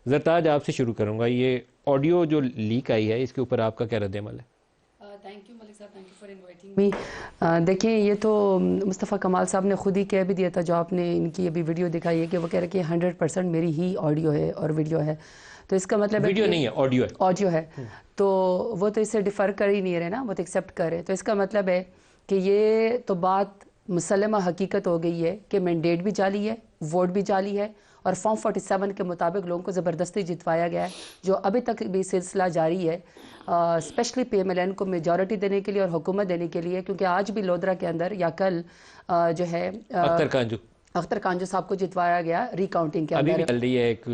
زرتاج آپ سے شروع کروں گا، یہ آڈیو جو لیک آئی ہے اس کے اوپر آپ کا کیا رد عمل ہے؟ تھینک یو ملک صاحب، thank you for inviting me. دیکھیں یہ تو مصطفیٰ کمال صاحب نے خود ہی کہہ بھی دیا تھا، جو آپ نے ان کی ابھی ویڈیو دکھائی ہے، کہ وہ کہہ رہے کہ 100% میری ہی آڈیو ہے اور ویڈیو ہے، تو اس کا مطلب ہے ویڈیو نہیں ہے، آڈیو ہے، آڈیو ہے، تو وہ تو اس سے ڈیفر کر ہی نہیں رہے نا، وہ تو ایکسیپٹ کر رہے، تو اس کا مطلب ہے کہ یہ تو بات مسلمہ حقیقت ہو گئی ہے کہ مینڈیٹ بھی جعلی ہے، ووٹ بھی جعلی ہے، اور فارم 47 کے مطابق لوگوں کو زبردستی جتوایا گیا ہے، جو ابھی تک بھی سلسلہ جاری ہے، specially P M L N کو میجورٹی دینے کے لیے اور حکومت دینے کے لیے، کیونکہ آج بھی لودرا کے اندر یا کل جو ہے اختر کانجو صاحب کو جتوایا گیا ری کاؤنٹنگ کے ابھی اندر، بھی چل رہی ہے ایک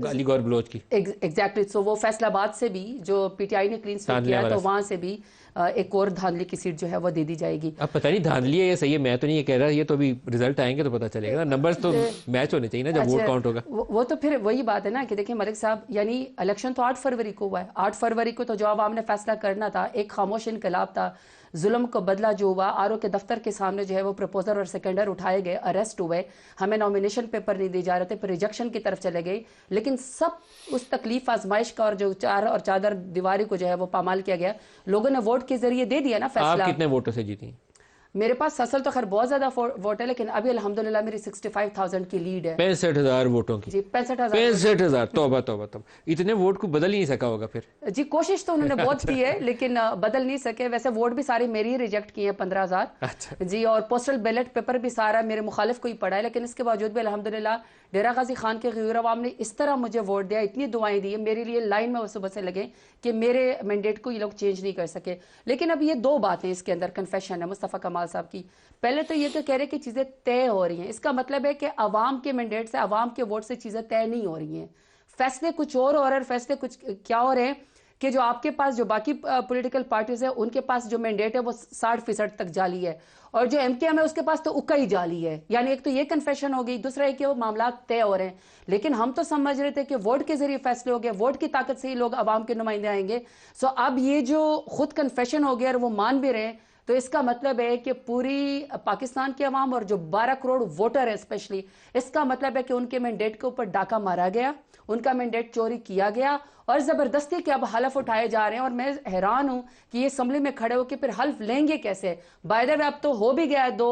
گالی گور بلوچ کی، ایگزیکٹلی، سو وہ فیصل آباد سے بھی جو پی ٹی آئی نے کلین سویپ کیا تو وہاں سے بھی ایک اور دھاندلی کی سیٹ جو ہے وہ دے دی جائے گی۔ اب پتہ نہیں دھاندلی ہے یا صحیح ہے، میں تو نہیں یہ کہہ رہا، یہ تو ابھی رزلٹ آئیں گے تو پتہ چلے گا نا، نمبرز تو میچ ہونے چاہیے نا جب ووٹ کاؤنٹ ہوگا۔ وہ تو پھر وہی بات ہے نا کہ دیکھیں ملک صاحب، یعنی الیکشن تو 8 فروری کو ہوا ہے، 8 فروری کو تو جو عوام نے فیصلہ کرنا تھا، ایک خاموش انقلاب تھا، ظلم کو بدلہ جو ہوا، آر او کے دفتر کے سامنے جو ہے وہ پروپوزر اور سیکنڈر اٹھائے گئے، اریسٹ ہوئے، ہمیں نامینیشن پیپر نہیں دی جا رہے تھے، پھر ریجیکشن کی طرف چلے گئے، لیکن سب اس تکلیف آزمائش کا اور جو چار اور چادر دیواری کو جو ہے وہ پامال کیا گیا، لوگوں نے ووٹ کے ذریعے دے دیا نا فیصلہ۔ آپ کتنے ووٹوں سے جیتی ہیں؟ میرے پاس اصل تو خیر بہت زیادہ ووٹ ہے، لیکن ابھی الحمدللہ میری 65,000 کی لیڈ ہے۔ 65,000 ووٹوں کی؟ جی 65,000۔ 65,000، توبہ توبہ توبہ، اتنے ووٹ کو بدل ہی نہیں سکا ہوگا پھر؟ جی کوشش تو انہوں نے بہت کی ہے لیکن بدل نہیں سکے، ویسے ووٹ بھی سارے میری ہی ریجیکٹ کیے ہیں 15,000 جی، اور پوسٹل بیلٹ پیپر بھی سارا میرے مخالف کو ہی پڑا ہے، لیکن اس کے باوجود بھی الحمدللہ ڈیرہ غازی خان کے غیور عوام نے اس طرح مجھے ووٹ دیا، اتنی دعائیں دی میرے لیے، لائن میں وہ صبح سے لگے کہ میرے مینڈیٹ کو یہ لوگ چینج نہیں کر سکے۔ لیکن اب یہ دو باتیں اس کے اندر کنفیشن ہے مصطفیٰ کمال صاحب کی، پہلے تو یہ کہ کہہ رہے کہ چیزیں طے ہو رہی ہیں، اس کا مطلب ہے کہ عوام کے مینڈیٹ سے، عوام کے ووٹ سے چیزیں طے نہیں ہو رہی ہیں، فیصلے کچھ اور ہو رہے ہیں، فیصلے کچھ کیا ہو رہے ہیں کہ جو آپ کے پاس جو باقی پولیٹیکل پارٹیز ہیں ان کے پاس جو مینڈیٹ ہے وہ 60% تک جعلی ہے، اور جو ایم کے ایم ہے اس کے پاس تو اکا ہی جعلی ہے، یعنی ایک تو یہ کنفیشن ہو گئی، دوسرا ہے کہ وہ معاملات طے ہو رہے ہیں، لیکن ہم تو سمجھ رہے تھے کہ ووٹ کے ذریعے فیصلے ہو گئے، ووٹ کی طاقت سے ہی لوگ عوام کے نمائندے آئیں گے، سو اب یہ جو خود کنفیشن ہو گیا اور وہ مان بھی رہے ہیں، تو اس کا مطلب ہے کہ پوری پاکستان کے عوام اور جو 12 کروڑ ووٹر ہے اسپیشلی، اس کا مطلب ہے کہ ان کے مینڈیٹ کے اوپر ڈاکہ مارا گیا، ان کا مینڈیٹ چوری کیا گیا، اور زبردستی کے اب حلف اٹھائے جا رہے ہیں، اور میں حیران ہوں کہ یہ اسمبلی میں کھڑے ہو کے پھر حلف لیں گے کیسے؟ بائی دا وے اب تو ہو بھی گیا ہے 2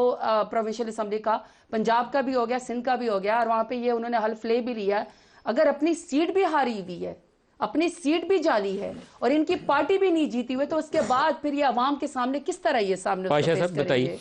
پروونشل اسمبلی کا، پنجاب کا بھی ہو گیا، سندھ کا بھی ہو گیا، اور وہاں پہ یہ انہوں نے حلف لے بھی لیا ہے، اگر اپنی سیٹ بھی ہاری ہوئی ہے، اپنی سیٹ بھی جعلی ہے، اور ان کی پارٹی بھی نہیں جیتی ہوئے، تو اس کے بعد پھر یہ عوام کے سامنے کس طرح یہ سامنے اس کو پیش کریں گے؟